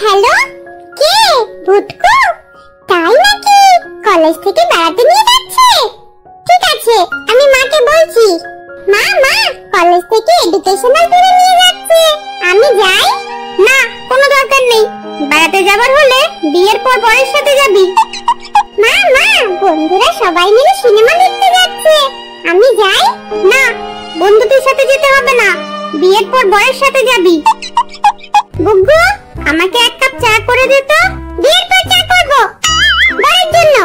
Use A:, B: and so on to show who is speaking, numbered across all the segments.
A: Hello, কে? ভুটকু? তাই নাকি? College থেকে বেড়াতে নিয়ে যাচ্ছে? ঠিক আছে, আমি মাকে বলছি। মা মা, কলেজ থেকে এডুকেশনাল ট্যুরে নিয়ে যাচ্ছে, আমি যাই? না, কোনো দরকার নেই। বেড়াতে যাবার হলে বিয়ের পর বরের সাথে যাবি। মা মা, বন্ধুরা সবাই মিলে সিনেমা দেখতে যাচ্ছে, আমি যাই? না, বন্ধুদের সাথে যেতে হবে না, বিয়ের পর বরের সাথে যাবি। গুগ্গু, আমাকে এক কাপ চা করে দে তো। বিয়ের পর চা করব, বরের জন্য।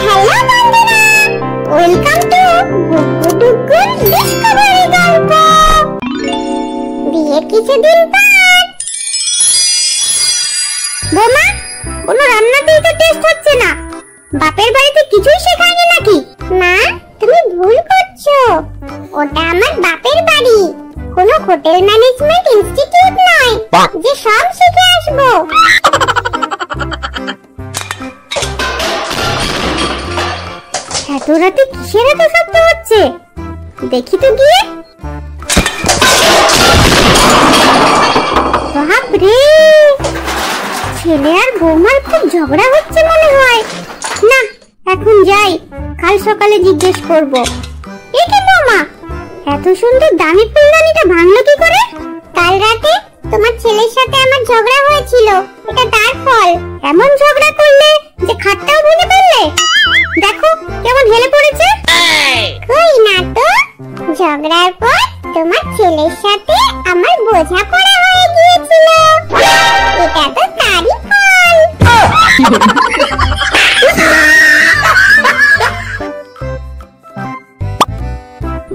A: হ্যালো বন্ধুরা, ওয়েলকাম টু গুগ্গু টুগ্গুর ডিসকভারি গল্প। বিয়ের কিছুদিন পর। বোমা, কোনো রান্নাতেই তো টেস্ট হচ্ছে না। বাপের বাড়িতে কিছুই শেখায়নি নাকি? মা, তুমি ভুল করছো, ওটা আমার বাপের বাড়ি, কোনো হোটেল ম্যানেজমেন্ট ইনস্টিটিউট নয় যে সব শিখে আসবো। এত রাতে কিসের এত শব্দ হচ্ছে? দেখি তো গিয়ে। বাপরে, ছেলে আর বৌমার খুব ঝগড়া হচ্ছে মনে হয়। না, এখন যাই, কাল সকালে জিজ্ঞেস করব। এ কি বৌমা, এত সুন্দর দামি ফুলদানিটা ভাঙলো কি করে? কাল রাতে তোমার ছেলের সাথে আমার ঝগড়া হয়েছিল, এটা তার ফল। এমন ঝগড়া করলে যে খাটটাও ভেঙে ফেললে। দেখো কেমন হেলে পড়েছে। কই না তো, ঝগড়ার পর তোমার ছেলের সাথে আমার বোঝাপড়া হয়ে গিয়েছিল, এটা তো তারই ফল।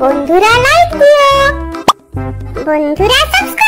A: বন্ধুরা লাইক দিও, বন্ধুরা সাবস্ক্রাইব